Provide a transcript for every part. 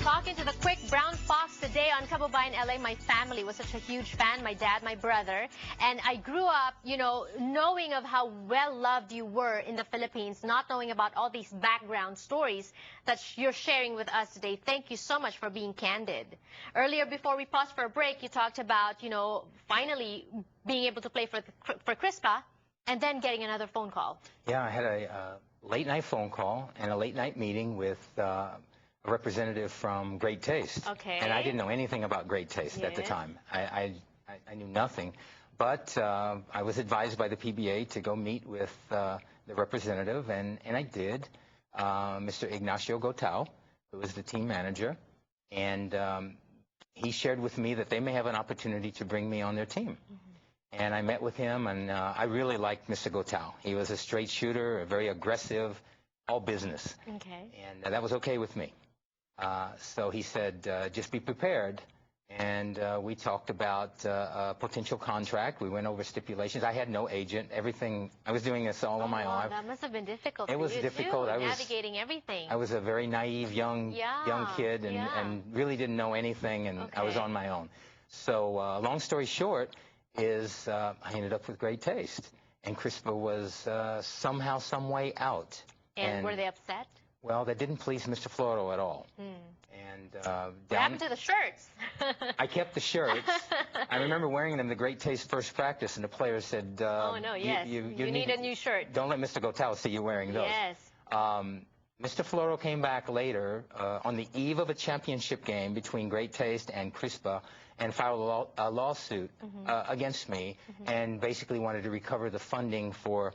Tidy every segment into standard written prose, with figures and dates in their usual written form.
talking to the quick brown fox today on Kababayan LA. My family was such a huge fan, my dad, my brother, and I grew up, you know, knowing of how well loved you were in the Philippines, not knowing about all these background stories that you're sharing with us today. Thank you so much for being candid. Earlier, before we paused for a break, you talked about, you know, finally being able to play for Crispa and then getting another phone call. Yeah, I had a late night phone call and a late night meeting with a representative from Great Taste. Okay. And I didn't know anything about Great Taste at the time. I knew nothing. But I was advised by the PBA to go meet with the representative, and I did. Mr. Ignacio Gotao, who was the team manager, and he shared with me that they may have an opportunity to bring me on their team. And I met with him, and I really liked Mr. Gotao. He was a straight shooter, very aggressive, all business. Okay. And that was okay with me. So he said, just be prepared. And we talked about a potential contract. We went over stipulations. I had no agent. Everything, I was doing this all on my own. That must have been difficult. It was difficult. I was navigating everything. I was a very naive young kid and really didn't know anything, and I was on my own. So long story short is I ended up with Great Taste, and Crispa was somehow, some way out. And were they upset? Well, that didn't please Mr. Floro at all. And what happened to the shirts? I kept the shirts. I remember wearing them the Great Taste first practice, and the players said, oh, no, yes. You need a new shirt. Don't let Mr. Gotao see you wearing those. Yes. Mr. Floro came back later on the eve of a championship game between Great Taste and Crispa and filed a lawsuit against me and basically wanted to recover the funding for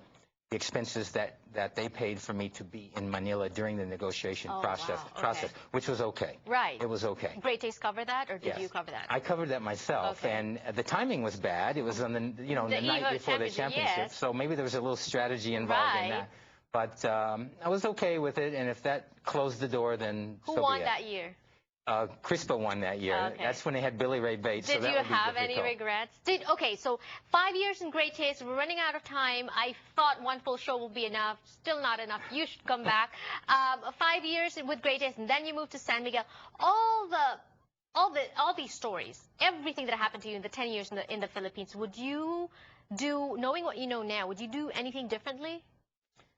the expenses that they paid for me to be in Manila during the negotiation process, which was okay. Right. It was okay. Great Taste covered that, or did you cover that? I covered that myself, and the timing was bad. It was on the the night before the championship, so maybe there was a little strategy involved in that. But I was okay with it, and if that closed the door, then so be it. Who won that year? Crispa won that year. Okay. That's when they had Billy Ray Bates. Did you have any regrets? Okay, so 5 years in Great Taste. We're running out of time. I thought one full show will be enough. Still not enough. You should come back. 5 years with Great Taste, and then you moved to San Miguel. All these stories, everything that happened to you in the 10 years in the Philippines, would you do, knowing what you know now, would you do anything differently?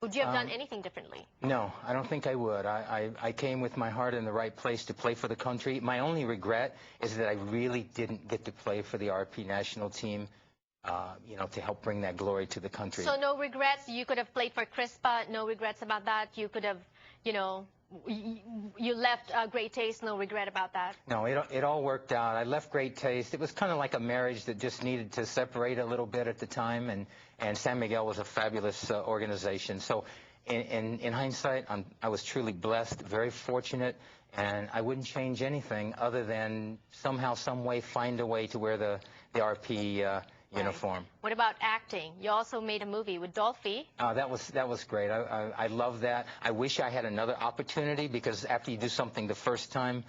Would you have done anything differently? No, I don't think I would. I came with my heart in the right place to play for the country. My only regret is that I really didn't get to play for the RP national team, you know, to help bring that glory to the country. So no regrets? You could have played for Crispa, no regrets about that? You could have, you know, you left Great Taste, no regret about that? No, it all worked out. I left Great Taste. It was kind of like a marriage that just needed to separate a little bit at the time, and San Miguel was a fabulous organization. So in hindsight, I was truly blessed, very fortunate, and I wouldn't change anything other than somehow, some way, find a way to wear the RP uniform. What about acting? You also made a movie with Dolphy. That was great. I love that. I wish I had another opportunity, because after you do something the first time,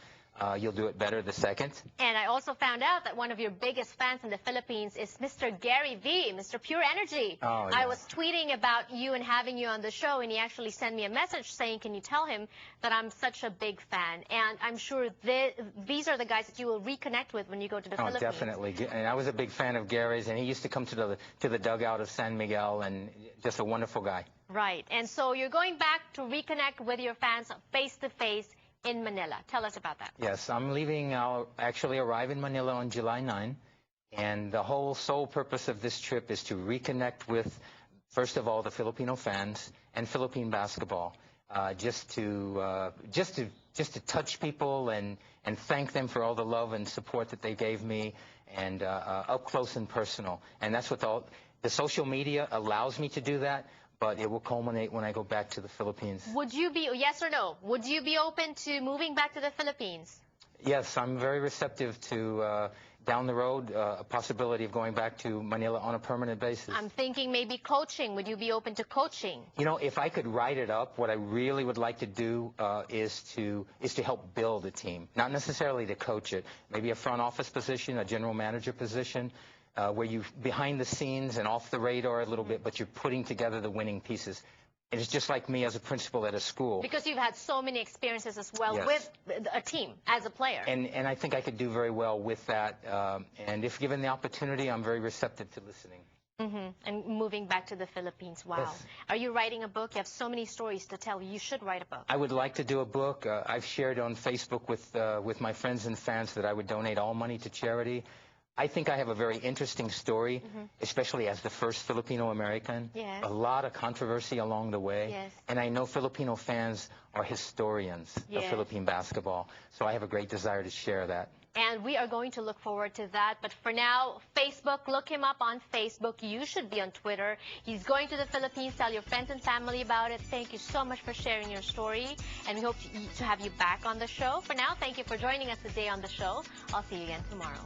you'll do it better the second. And I also found out that one of your biggest fans in the Philippines is Mr. Gary V, Mr. Pure Energy. Oh, yeah. I was tweeting about you and having you on the show, and he actually sent me a message saying, can you tell him that I'm such a big fan? And I'm sure these are the guys that you will reconnect with when you go to the Philippines. Oh, definitely. And I was a big fan of Gary's, and he used to come to the dugout of San Miguel, and just a wonderful guy. Right. And so you're going back to reconnect with your fans face-to-face in Manila. Tell us about that. Yes, I'm leaving. I'll actually arrive in Manila on July 9, and the whole sole purpose of this trip is to reconnect with, first of all, the Filipino fans and Philippine basketball, just to touch people and thank them for all the love and support that they gave me, and up close and personal. And that's what the social media allows me to do that. But it will culminate when I go back to the Philippines. Would you be, yes or no, would you be open to moving back to the Philippines? Yes, I'm very receptive to, down the road, a possibility of going back to Manila on a permanent basis. I'm thinking maybe coaching. Would you be open to coaching? You know, if I could write it up, what I really would like to do is to help build a team. Not necessarily to coach it. Maybe a front office position, a general manager position. Where you behind the scenes and off the radar a little bit, but you're putting together the winning pieces. And it's just like me as a principal at a school. Because you've had so many experiences as well Yes. with a team as a player. And I think I could do very well with that. And if given the opportunity, I'm very receptive to listening. And moving back to the Philippines, wow. Yes. Are you writing a book? You have so many stories to tell. You should write a book. I would like to do a book. I've shared on Facebook with my friends and fans that I would donate all money to charity. I think I have a very interesting story, especially as the first Filipino American. Yes. A lot of controversy along the way. Yes. And I know Filipino fans are historians of Yes. Philippine basketball. So I have a great desire to share that. And we are going to look forward to that. But for now, Facebook, look him up on Facebook. You should be on Twitter. He's going to the Philippines. Tell your friends and family about it. Thank you so much for sharing your story. And we hope to have you back on the show. For now, thank you for joining us today on the show. I'll see you again tomorrow.